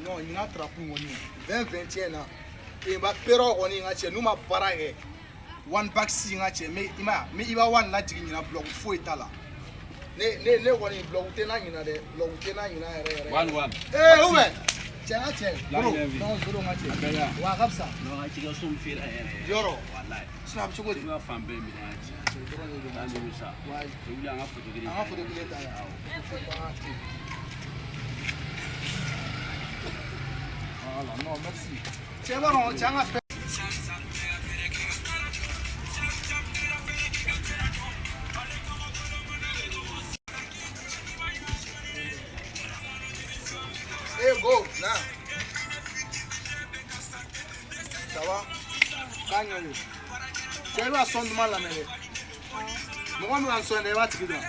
non, il y a un trapu, 20 ans. Et ma péro, on y a nous ma paraît. One back si mais il va one la tigre na bloc fou et là. Ne one bloc tena ina de bloc tena ina one eh ouais tiens non zoro match wa kapsa no ha tiga sum fira yoro wallahi snap chugo di ma fambe mi na ci tandu musa wa ila nga foto gidi ta ya voilà non merci tiens bon tiens a fait go, now. Ça va? Gagne. Tu vas sonner mal la mêlée. Moi, je vais sonner, va te guider.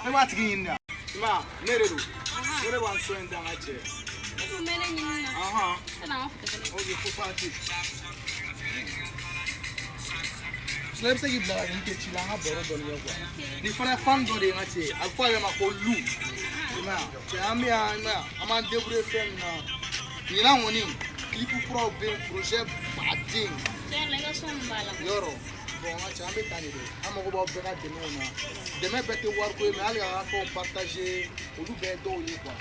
Ne va te guider. Ma, neredo. Je vais sonner dans la chair. Ah ah. Ok, faut partir. Je sais qu'il y a une petite langue à bord de l'eau. Il faut la femme de l'eau. À quoi il m'a collé? I'm a débrouillé faire il y a un clip pour un projet bâti. Yoro, bon, tu as mis ta idée. I'm a robot de nous. Demain, peut-être voir que mais allez à fond partager au loup d'eau quoi.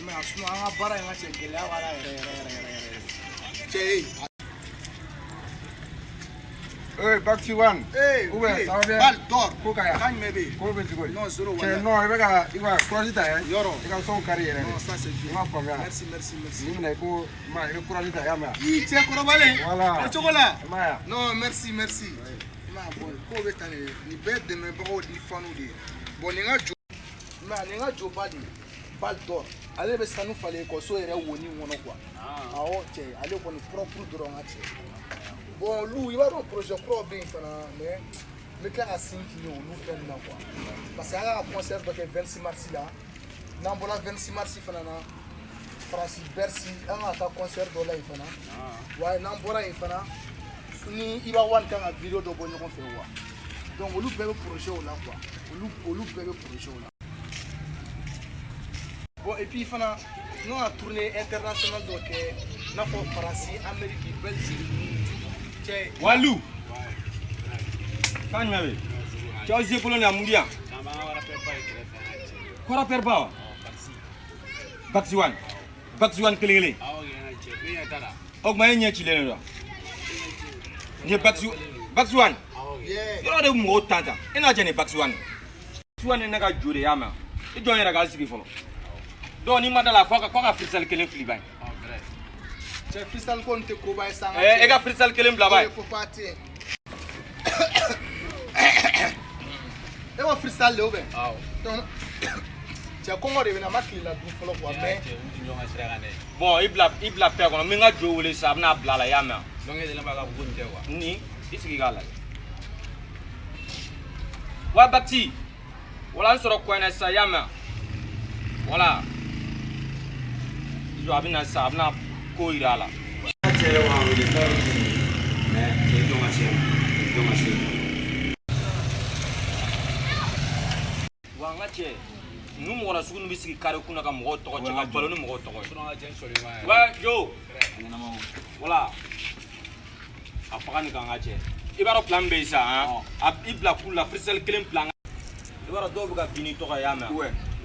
Mais à ce moment-là, bara il m'a dit que là voilà. Hey, back to one. Hey, ouais, ça va bien. Balle d'or. Kokaya. Gagne bébé. Ko be tigo. Non, zéro. Non, il va courage ta. Yoro. Il va son carrière. Non, ça c'est bien. Merci. Ni me ko ma il courage ta ya ma. Yi tiens ko balé. Voilà. Le chocolat. Ma. Non, merci. Ma bon, ko be tane ni bête de me bro di fanu di. Bon, ni nga jo. Ma ni nga jo bali. Balle d'or. Allez be sanu fallait ko so ere woni wono quoi. Ah ok, allez ko ni propre dro ngati. Bon, Lou, il va avoir un projet propre, mais quand à 5 kilos, nous faisons quoi. Parce qu'il y a un concert le 26 mars là. Dans le 26 mars, il y a Francis Bercy, il y a un concert de là. Ouais, dans il va avoir un vidéo de bonne fait. Donc, on peut faire le projet là. On peut faire le projet là. Bon, et puis, il faut nous a tourné international donc na fo France, Amérique, Belgique. Walou. Kan mabe. Tu as pour le mundia. Quoi faire pas? Baxiwan kelele. Ok ma nya chile lo. Ni Baxiwan. Yo de mo tanta. Ina je ni Baxiwan. Baxiwan na ga jure yama. I don yara ga sigi folo. Do ni madala foka ko ga fisal kelen fliban. C'est fiscal qu'on te couvre ça. Eh, ga fiscal kelen blaba. Il faut partir. Et on fiscal le ben. Ah. Donc tu as comment revenir ma clé la pour follow quoi mais. Bon, il bla père qu'on minga jo le sa na bla la yama. Donc il est là ba ko nte wa. Ni, isiki gala. Wa bakti. Wala soro ko na sa yama. Voilà. Il doit venir ça, abna ko irala. Wa ngache. Nu mo ra sugun bisiki kare kuna ka mo to ko chaka balo nu mo to ko. Wa jo. Voilà. Apakani ka ngache. Ibaro plan be sa hein. Ab ibla kula frisel kelen plan. Ibaro do buka bini to ka yama.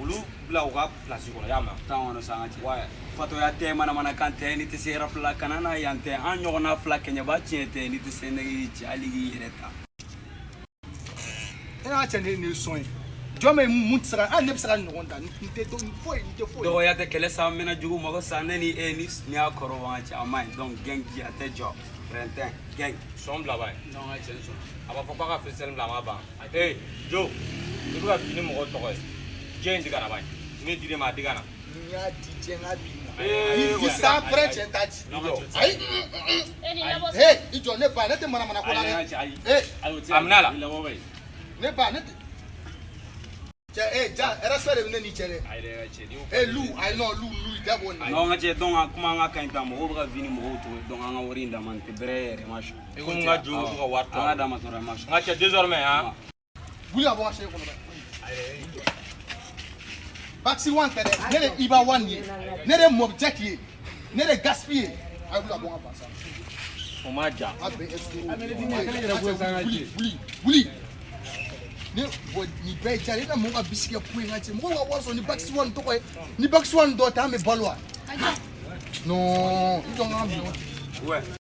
Ulu bla uga place ko yama. Tawono sa ngache. Wa fato ya te mana kante ni te sera pla kanana yante an nyogona fla kenya ba tiete ni te sene gi aligi ireta. Ina chane ni soin. Jome mutsara an nebsara no gonda ni te do foi. Do ya te kele sa mena jugu mo sa neni enis ni akoro wa cha amai donc gang ji ate job. Printemps gang som bla bay. Non ay senso. Aba fa ka frisel bla ma ba. Eh, jo. Ni buka bini mo to ko. Je ndi kana bay. Ni dire ma digana. Ni ya DJ ngabina. Il ça après tentati. Aïe. Hey, il donne pas net mana ko la. Eh, amnala. Ne pas net. Ja, respect de ni chere. Eh Lou, I know Lou d'abord. Non ngache donc kuma nga kan ta mo ba vini mo to donc nga wori nda man te brere macho. Ko nga jo ko warto. Nga da ma sora macho. Ngache désormais hein. Vous la voir chez ko. Baxi one tɛ dɛ ne de Iba one ye ne de Mob Jack ye ne de Gaspi ye a bɛ ka bɔ ka pasa o ma ja a bɛ wuli ne bɔ ni bɛɛ ye jali ne mɔgɔ ka bisiki kɛ poyi ŋa cɛ mɔgɔ ka wari sɔrɔ ni Baxi one tɔgɔ ye ni Baxi one dɔ tɛ an bɛ balo wa non i jɔ n ka minɛ